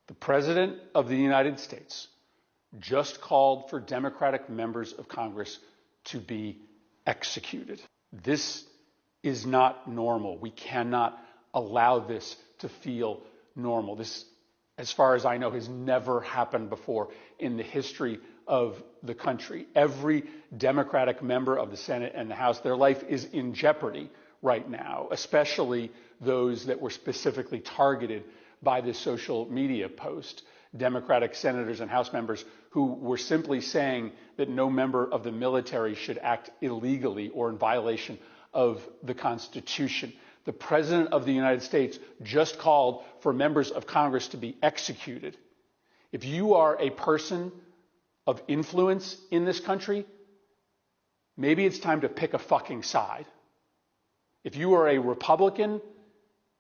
The President of the United States just called for Democratic members of Congress to be executed. This is not normal. We cannot allow this to feel normal. This, as far as I know, has never happened before in the history of the country. Every Democratic member of the Senate and the House, their life is in jeopardy right now, especially those that were specifically targeted by this social media post. Democratic senators and House members who were simply saying that no member of the military should act illegally or in violation of the Constitution. The President of the United States just called for members of Congress to be executed. If you are a person of influence in this country, maybe it's time to pick a fucking side. If you are a Republican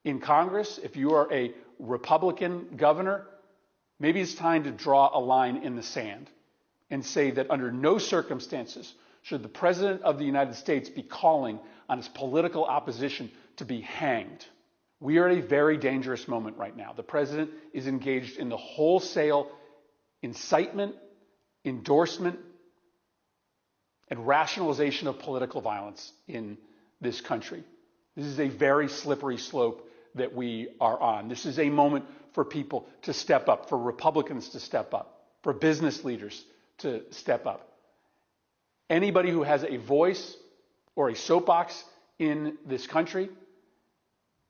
in Congress, if you are a Republican governor, maybe it's time to draw a line in the sand and say that under no circumstances should the President of the United States be calling on his political opposition to be hanged. We are at a very dangerous moment right now. The President is engaged in the wholesale incitement, endorsement, and rationalization of political violence in this country. This is a very slippery slope that we are on. This is a moment for people to step up, for Republicans to step up, for business leaders to step up. Anybody who has a voice or a soapbox in this country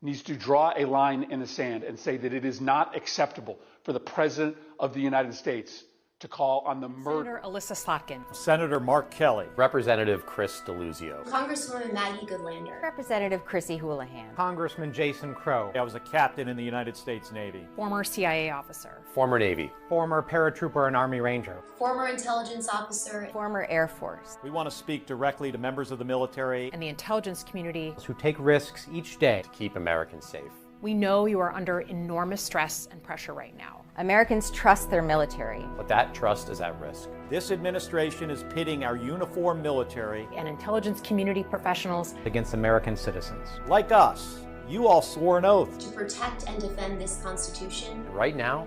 needs to draw a line in the sand and say that it is not acceptable for the President of the United States to call on the murder. Senator Alyssa Slotkin. Senator Mark Kelly. Representative Chris Deluzio. Congresswoman Maggie Goodlander. Representative Chrissy Houlihan. Congressman Jason Crow. I was a captain in the United States Navy. Former CIA officer. Former Navy. Former paratrooper and Army Ranger. Former intelligence officer. Former Air Force. We want to speak directly to members of the military And the intelligence community. Who take risks each day To keep Americans safe. We know you are under enormous stress and pressure right now. Americans trust their military. But that trust is at risk. This administration is pitting our uniformed military And intelligence community professionals against American citizens. like us. You all swore an oath. To protect and defend this Constitution. And right now,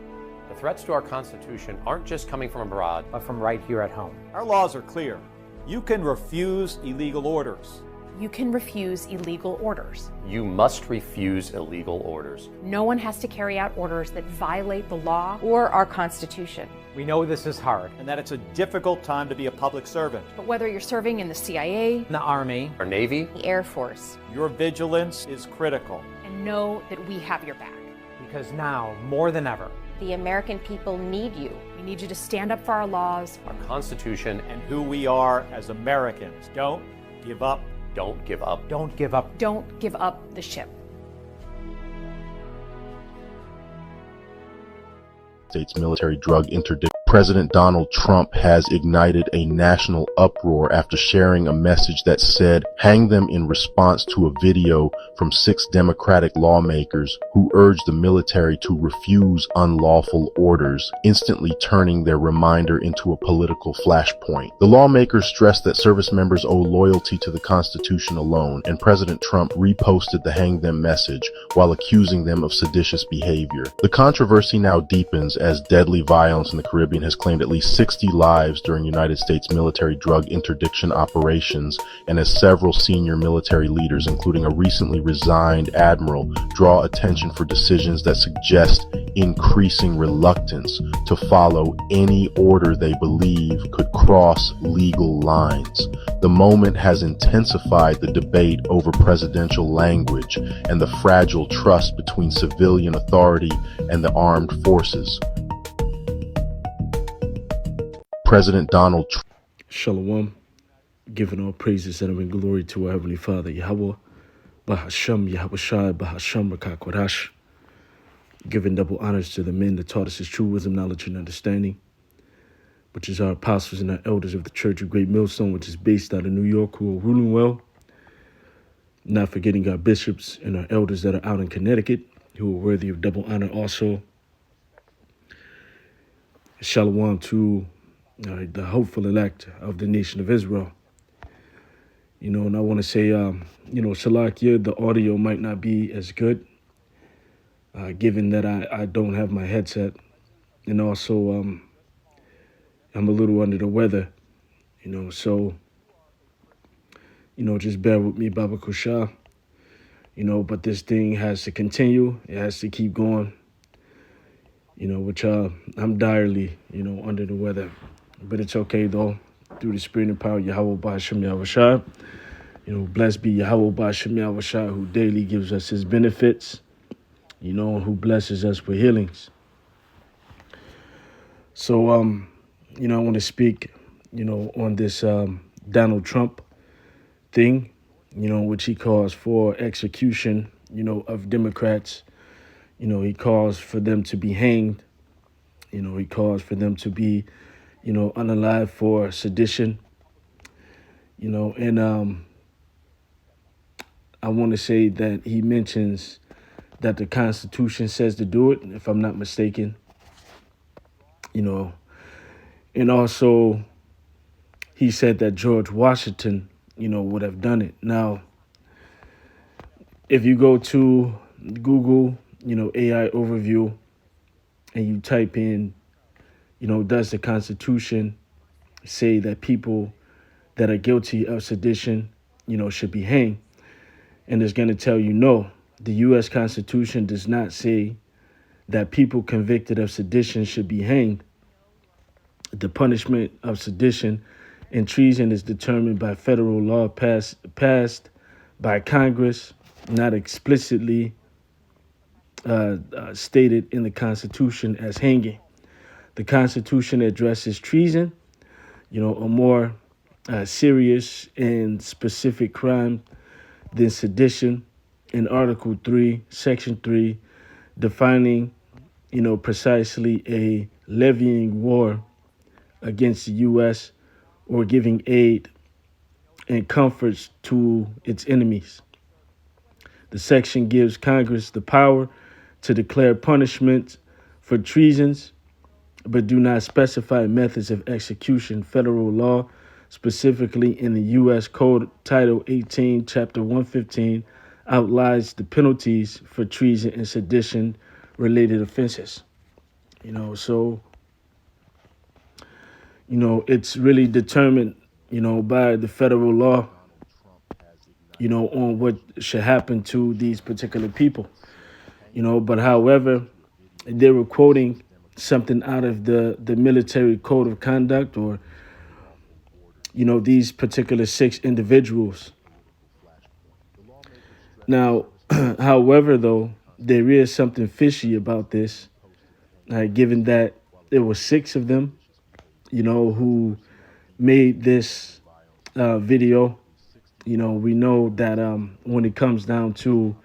the threats to our Constitution aren't just coming from abroad, But from right here at home. Our laws are clear. You can refuse illegal orders. You can refuse illegal orders. you must refuse illegal orders. No one has to carry out orders that violate the law. or our Constitution. We know this is hard. And that it's a difficult time to be a public servant. But whether you're serving in the CIA, In the Army, Our Navy, The Air Force. Your vigilance is critical. and know that we have your back. because now, more than ever, The American people need you. We need you to stand up for our laws. our Constitution, And who we are as Americans. Don't give up. don't give up. don't give up. Don't give up the ship. States military drug interdict. President Donald Trump has ignited a national uproar after sharing a message that said, "Hang them," in response to a video from 6 Democratic lawmakers who urged the military to refuse unlawful orders, instantly turning their reminder into a political flashpoint. The lawmakers stressed that service members owe loyalty to the Constitution alone, and President Trump reposted the "Hang them" message while accusing them of seditious behavior. The controversy now deepens as deadly violence in the Caribbean has claimed at least 60 lives during United States military drug interdiction operations, and as several senior military leaders, including a recently resigned admiral, draw attention for decisions that suggest increasing reluctance to follow any order they believe could cross legal lines. The moment has intensified the debate over presidential language and the fragile trust between civilian authority and the armed forces. President Donald Trump. Shalom, giving all praises and in glory to our Heavenly Father, Yahweh, Bahasham, Yahushai, Bahasham, Rakakwadash, giving double honors to the men that taught us his true wisdom, knowledge, and understanding, which is our apostles and our elders of the Church of Great Millstone, which is based out of New York, who are ruling well, not forgetting our bishops and our elders that are out in Connecticut, who are worthy of double honor also. Shalom to the hopeful elect of the nation of Israel. And I want to say, Shalakia, the audio might not be as good, given that I don't have my headset and also I'm a little under the weather, so just bear with me, Baba Kusha. But this thing has to continue. It has to keep going. Which I'm direly, under the weather. But it's okay, though. Through the spirit and power of Yahweh Ba'ashem Yahushua. Blessed be Yahweh Ba'ashem Yahushua, who daily gives us his benefits, and who blesses us with healings. So, I want to speak, on this Donald Trump thing, which he calls for execution, of Democrats. He calls for them to be hanged. He calls for them to be, unalive for sedition. And I want to say that he mentions that the Constitution says to do it, if I'm not mistaken. And also he said that George Washington, would have done it. Now, if you go to Google, AI overview, and you type in, does the Constitution say that people that are guilty of sedition, should be hanged? And it's going to tell you no. The U.S. Constitution does not say that people convicted of sedition should be hanged. The punishment of sedition and treason is determined by federal law passed by Congress, not explicitly stated in the Constitution as hanging. The Constitution addresses treason, a more serious and specific crime than sedition in Article 3, Section 3, defining, precisely a levying war against the U.S. or giving aid and comforts to its enemies. The section gives Congress the power to declare punishments for treasons, but do not specify methods of execution. Federal law, specifically in the U.S. Code Title 18, Chapter 115, outlines the penalties for treason and sedition-related offenses. So it's really determined, by the federal law, on what should happen to these particular people. But however, they were quoting something out of the military code of conduct, or, these particular 6 individuals. Now, however, though, there is something fishy about this, given that there were 6 of them, who made this video. We know that when it comes down to,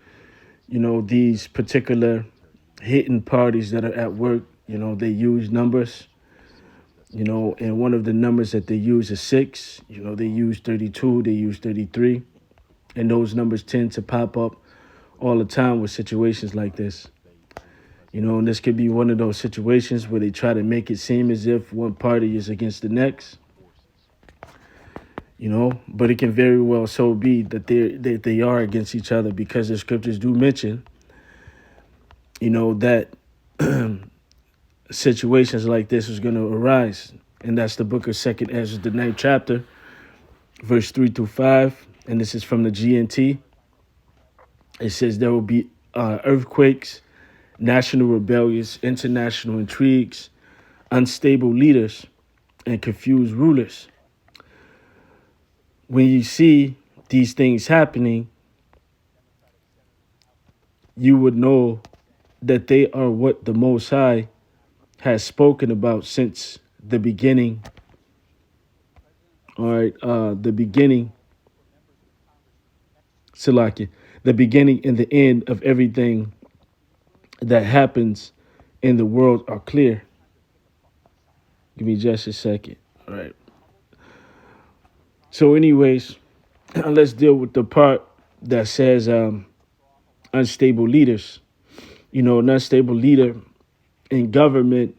these particular hitting parties that are at work, they use numbers, and one of the numbers that they use is 6. They use 32, they use 33, and those numbers tend to pop up all the time with situations like this. And this could be one of those situations where they try to make it seem as if one party is against the next. But it can very well so be that they are against each other, because the scriptures do mention, that situations like this is going to arise. And that's the book of 2nd Ezra, the 9th chapter, verse 3-5. And this is from the GNT. It says there will be earthquakes, national rebellions, international intrigues, unstable leaders, and confused rulers. When you see these things happening, you would know that they are what the Most High has spoken about since the beginning. All right, the beginning, Salakia, the beginning and the end of everything that happens in the world are clear. Give me just a second. All right. So anyways, let's deal with the part that says unstable leaders. An unstable leader in government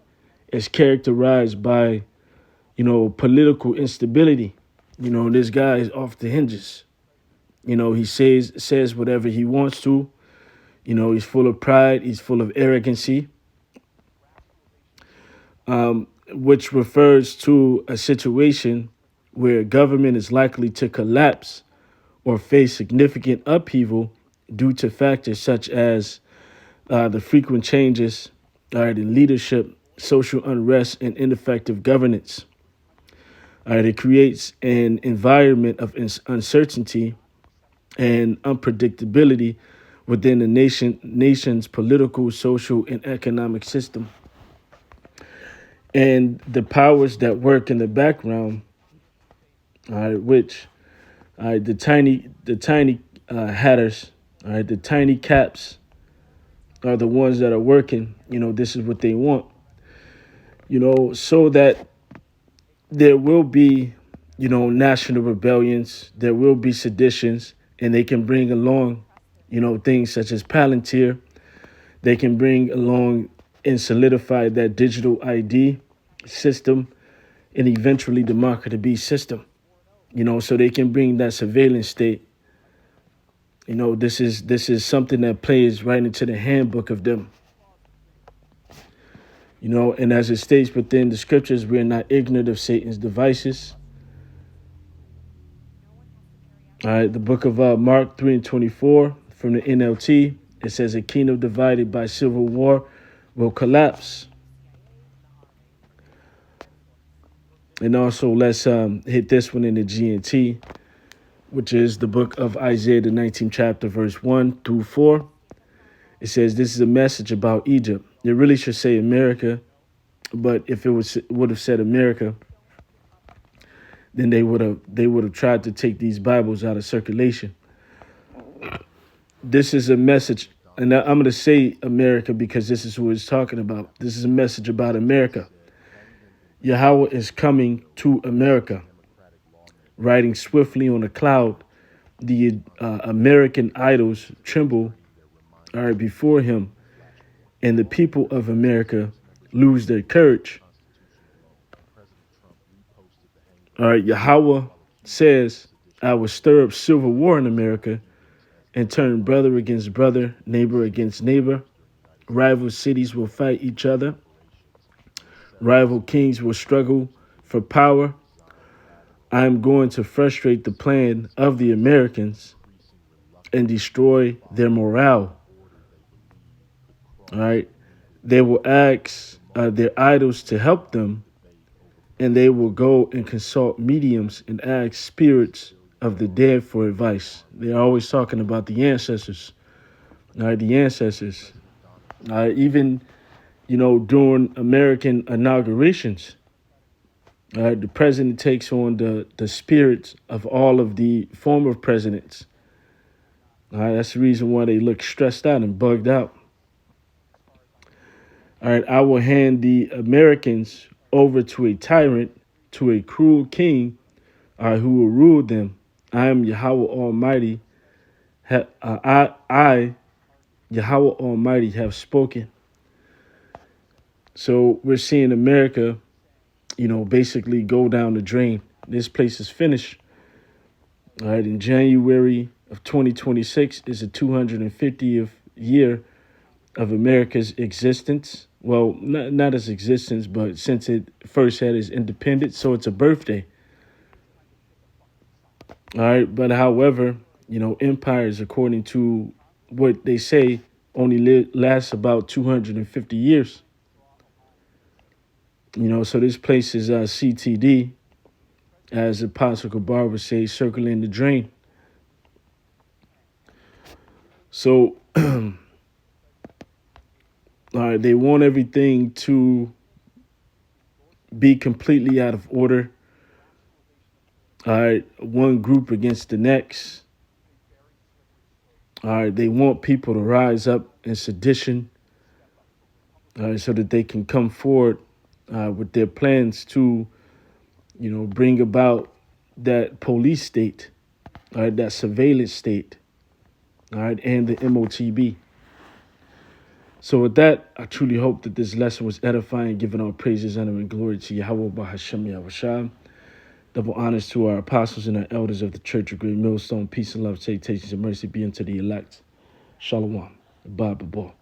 is characterized by, political instability. This guy is off the hinges. He says whatever he wants to. He's full of pride. He's full of arrogancy. which refers to a situation where government is likely to collapse or face significant upheaval due to factors such as the frequent changes in leadership, social unrest, and ineffective governance. It creates an environment of uncertainty and unpredictability within the nation's political, social, and economic system. And the powers that work in the background, which the tiny hatters, the tiny caps are the ones that are working. This is what they want. So that there will be, national rebellions, there will be seditions, and they can bring along, things such as Palantir. They can bring along and solidify that digital ID system and eventually the market to be system, so they can bring that surveillance state. This is something that plays right into the handbook of them. And as it states within the scriptures, we are not ignorant of Satan's devices. All right, the book of Mark 3:24 from the NLT, it says a kingdom divided by civil war will collapse. And also let's hit this one in the GNT, which is the book of Isaiah, the 19th chapter, verse 1 through 4. It says, this is a message about Egypt. It really should say America, but if it would have said America, then they would have tried to take these Bibles out of circulation. This is a message, and I'm going to say America because this is who it's talking about. This is a message about America. Yahweh is coming to America, riding swiftly on a cloud. The American idols tremble before him, and the people of America lose their courage. Yahweh says, I will stir up civil war in America and turn brother against brother, neighbor against neighbor. Rival cities will fight each other. Rival kings will struggle for power. I am going to frustrate the plan of the Americans and destroy their morale. All right. They will ask their idols to help them, and they will go and consult mediums and ask spirits of the dead for advice. They're always talking about the ancestors. All right, the ancestors. Even, during American inaugurations, the president takes on the spirits of all of the former presidents. That's the reason why they look stressed out and bugged out. All right, I will hand the Americans over to a tyrant, to a cruel king, who will rule them. I am Yahweh Almighty. I, Yahweh Almighty, have spoken. So we're seeing America, basically go down the drain. This place is finished. All right, in January of 2026 is the 250th year of America's existence. Well, not its existence, but since it first had its independence, so it's a birthday. All right, but however, empires, according to what they say, only lasts about 250 years. So this place is CTD, as Apostle Kabar would say, circling the drain. So, they want everything to be completely out of order. One group against the next. They want people to rise up in sedition, so that they can come forward with their plans to, bring about that police state, that surveillance state, and the MOTB. So with that, I truly hope that this lesson was edifying, giving all praises, honor, and glory to Yahweh Bahashem Yahushua. Double honors to our apostles and our elders of the Church of Great Millstone. Peace and love, salutations, and mercy be unto the elect. Shalom. Bye, bye, bye.